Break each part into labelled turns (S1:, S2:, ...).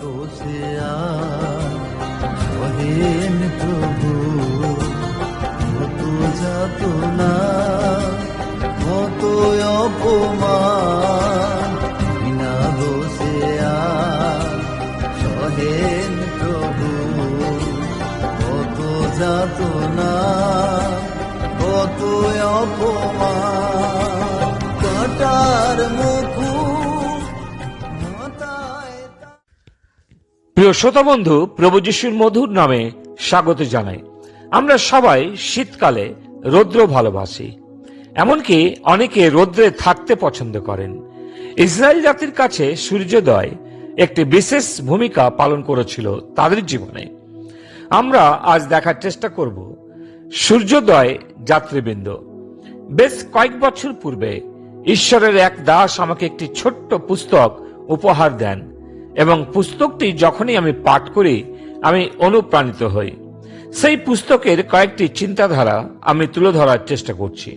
S1: দোষে সহেন প্রভু কত যাতনা, কত অপমান, বিনা দোষে সহেন প্রভু কত যাতনা, কত অপমান, কাটার মুকুট মাথায়।
S2: প্রিয় শ্রোতা বন্ধু, প্রভু যিশুর মধুর নামে স্বাগত জানাই। আমরা সবাই শীতকালে রৌদ্র ভালোবাসি, এমনকি অনেকে রৌদ্রে থাকতে পছন্দ করেন। ইসরায়েল জাতির কাছে সূর্যোদয় একটি বিশেষ ভূমিকা পালন করেছিল তাদের জীবনে। আমরা আজ দেখার চেষ্টা করব সূর্যোদয় যাত্রীবৃন্দ। বেশ কয়েক বছর পূর্বে ঈশ্বরের এক দাস আমাকে একটি ছোট্ট পুস্তক উপহার দেন এবং পুস্তকটি যখনই আমি পাঠ করি আমি অনুপ্রাণিত হই। সেই পুস্তকের কয়েকটি চিন্তাধারা আমি তুলে ধরার চেষ্টা করছি।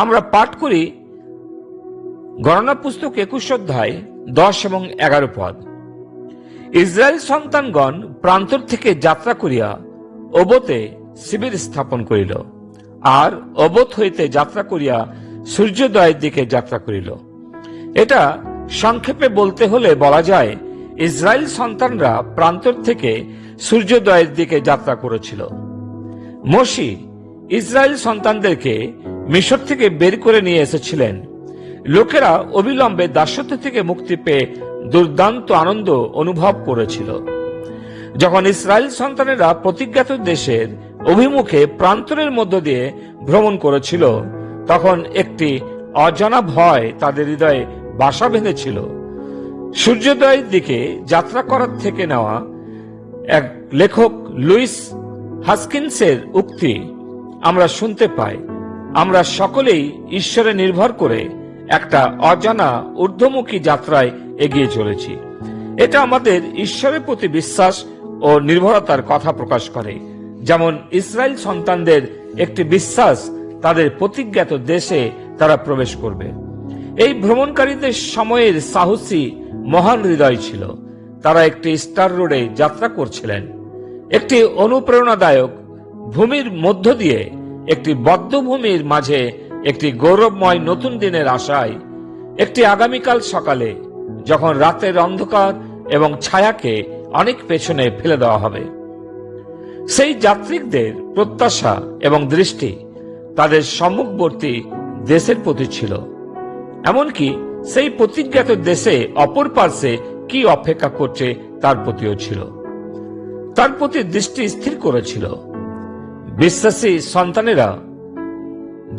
S2: আমরা পাঠ করি গণনা পুস্তক 21 অধ্যায় 10 এবং 11 পদ। ইসরায়েল সন্তানগণ প্রান্তর থেকে যাত্রা করিয়া ওবতে শিবির স্থাপন করিল, আর ওবত হইতে যাত্রা করিয়া সূর্যোদয়ের দিকে যাত্রা করিল। এটা সংক্ষেপে বলতে হলে বলা যায়, ইসরায়েল সন্তানরা প্রান্তর থেকে সূর্যোদয়ের দিকে যাত্রা করেছিল। মোশে ইসরায়েল সন্তানদেরকে মিশর থেকে বের করে নিয়ে এসেছিলেন। লোকেরা অবিলম্বে দাসত্ব থেকে মুক্তি পেয়ে দুর্দান্ত আনন্দ অনুভব করেছিল। যখন ইসরায়েল সন্তানেরা প্রতিজ্ঞাত দেশের অভিমুখে প্রান্তরের মধ্য দিয়ে ভ্রমণ করেছিল, তখন একটি অজানা ভয় তাদের হৃদয়ে বাসা বেঁধেছিল। সূর্যোদয়ের দিকে যাত্রা করার থেকে নেওয়া এক লেখক লুইস হাস্কিন্সের উক্তি আমরা শুনতে পাই, আমরা সকলেই ঈশ্বরে নির্ভর করে একটা অজানা ঊর্ধ্বমুখী যাত্রায় এগিয়ে চলেছি। এটা আমাদের ঈশ্বরের প্রতি বিশ্বাস ও নির্ভরতার কথা প্রকাশ করে। যেমন ইসরায়েল সন্তানদের একটি বিশ্বাস তাদের প্রতিজ্ঞাত দেশে তারা প্রবেশ করবে। এই ভ্রমণকারীদের সময়ের সাহসী মহান হৃদয় ছিল। তারা একটি স্টার রোডে যাত্রা করছিলেন, একটি অনুপ্রেরণাদায়ক ভূমির মধ্য দিয়ে একটি বদ্ধভূমির মাঝে একটি গৌরবময় নতুন দিনের আশায়, একটি আগামীকাল সকালে যখন রাতের অন্ধকার এবং ছায়াকে অনেক পেছনে ফেলে দেওয়া হবে। সেই যাত্রীদের প্রত্যাশা এবং দৃষ্টি তাদের সম্মুখবর্তী দেশের প্রতি ছিল। এমনকি সেই প্রতিজ্ঞাত দেশে অপর পার্শ্বে কি অপেক্ষা করছে তার প্রতিও ছিল। তার প্রতি দৃষ্টি স্থির করেছিল। বিশ্বাসী সন্তানেরা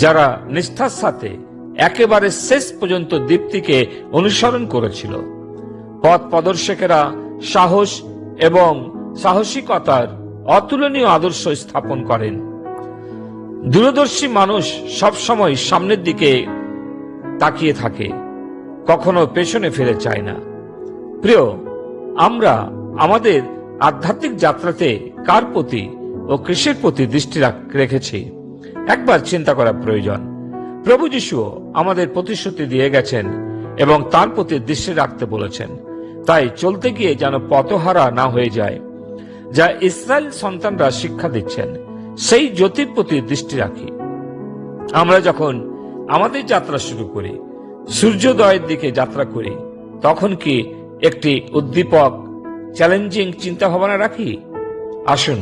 S2: যারা নিষ্ঠার সাথে একেবারে শেষ পর্যন্ত দীপ্তিকে অনুসরণ করেছিল। পথ প্রদর্শকেরা সাহস এবং সাহসিকতার অতুলনীয় আদর্শ স্থাপন করেন। দূরদর্শী মানুষ সবসময় সামনের দিকে তাকিয়ে থাকে, কখনো পেছনে ফিরে চায় না। প্রিয়, আমরা আমাদের আধ্যাত্মিক যাত্রাতে কার প্রতি ও কৃষির প্রতি দৃষ্টি রেখেছি একবার চিন্তা করা প্রয়োজন। প্রভু যিশু আমাদের প্রতিশ্রুতি দিয়ে গেছেন এবং তার প্রতি দৃষ্টি রাখতে বলেছেন। তাই চলতে গিয়ে যেন পথহারা না হয়ে যায়। যা ইসরায়েল সন্তানরা শিক্ষা দিচ্ছেন, সেই জ্যোতির প্রতি দৃষ্টি রাখি। আমরা যখন আমাদের যাত্রা শুরু করি, সূর্যোদয়ের দিকে যাত্রা করি, তখন কি একটি উদ্দীপক চ্যালেঞ্জিং চিন্তা ভাবনা রাখি? আসুন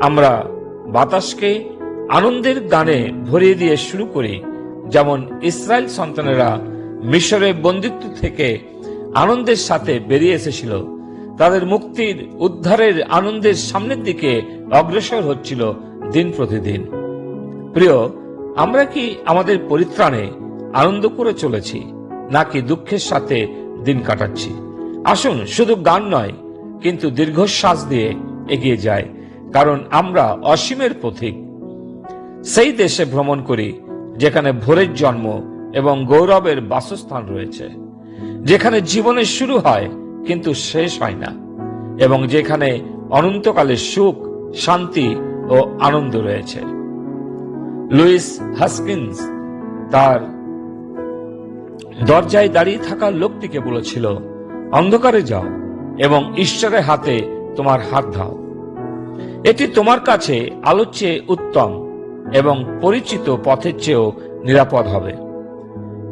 S2: আমরা বাতাসকে আনন্দের গানে ভরিয়ে দিয়ে শুরু করি, যেমন ইসরায়েল সন্তানেরা মিশরের বন্দিত্ব থেকে আনন্দের সাথে বেরিয়ে এসেছিল। তাদের মুক্তির উদ্ধারের আনন্দের সামনের দিকে অগ্রসর হচ্ছিল দিন প্রতিদিন। প্রিয়, আমরা কি আমাদের পরিত্রাণে আনন্দ করে চলেছি, নাকি দুঃখের সাথে দিন কাটাচ্ছি? আসুন শুধু গান নয়, কিন্তু দীর্ঘশ্বাস দিয়ে এগিয়ে যায়, কারণ আমরা অসীমের পথিক। সেই দেশে ভ্রমণ করি যেখানে ভোরের জন্ম এবং গৌরবের বাসস্থান রয়েছে, যেখানে জীবনের শুরু হয় কিন্তু শেষ হয় না, এবং যেখানে অনন্তকালের সুখ, শান্তি ও আনন্দ রয়েছে। লুইস হাস্কিন্স তার দরজায় দাঁড়িয়ে থাকা লোকটিকে বলেছিল, অন্ধকারে যাও, এবং ঈশ্বরের হাতে তোমার হাত দাও। এটি তোমার কাছে আলোর চেয়ে উত্তম এবং পরিচিত পথের চেয়েও নিরাপদ হবে।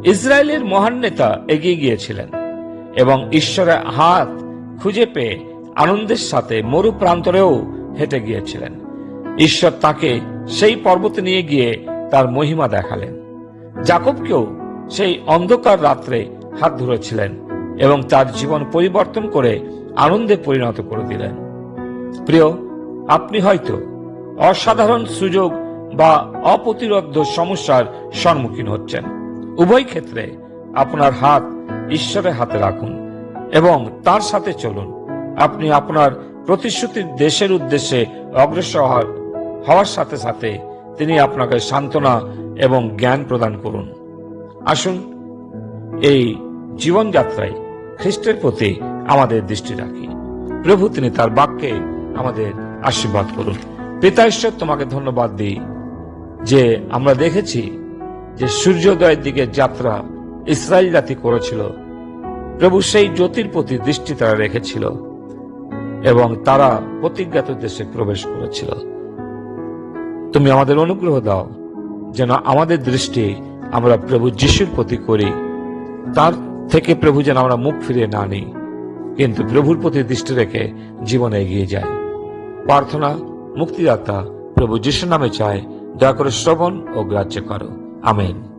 S2: ইসরায়েলের মহান নেতা এগিয়ে গিয়েছিলেন এবং ঈশ্বরের হাত খুঁজে পেয়ে আনন্দের সাথে মরু প্রান্তরেও হেঁটে গিয়েছিলেন। ঈশ্বর তাকে সেই পর্বতে নিয়ে গিয়ে তার মহিমা দেখালেন। যাকবকেও সেই অন্ধকার রাত্রে হাত ধরেছিলেন এবং তার জীবন পরিবর্তন করে আনন্দে পরিণত করে দিলেন। প্রিয়, আপনি হয়তো অসাধারণ সুযোগ বা অপ্রতিরোধ্য সমস্যার সম্মুখীন হচ্ছেন। উভয় ক্ষেত্রে আপনার হাত ঈশ্বরের হাতে রাখুন এবং তার সাথে চলুন। আপনি আপনার প্রতিশ্রুতির দেশের উদ্দেশ্যে অগ্রসর হওয়ার সাথে সাথে তিনি আপনাকে সান্ত্বনা এবং জ্ঞান প্রদান করুন। আসুন এই জীবনযাত্রায় খ্রিস্টের প্রতি আমাদের দৃষ্টি রাখি। প্রভু তিনি তার বাক্যে আমাদের আশীর্বাদ করুন। পিতা ঈশ্বর, তোমাকে ধন্যবাদ দিই যে আমরা দেখেছি যে সূর্যোদয়ের দিকে যাত্রা ইসরায়েল জাতি করেছিল। প্রভু সেই জ্যোতির প্রতি দৃষ্টি তারা রেখেছিল এবং তারা প্রতিজ্ঞাত দেশে প্রবেশ করেছিল। তুমি আমাদের অনুগ্রহ দাও যেন আমাদের দৃষ্টি আমরা প্রভু যিশুর প্রতি করি, তার থেকে প্রভু যেন আমরা মুখ ফিরিয়ে না নিই, কিন্তু প্রভুর প্রতি দৃষ্টি রেখে জীবনে এগিয়ে যায়। প্রার্থনা মুক্তিদাতা প্রভু যিশুর নামে চায়, দয়া করে শ্রবণ ও গ্রাহ্য করো। আমেন।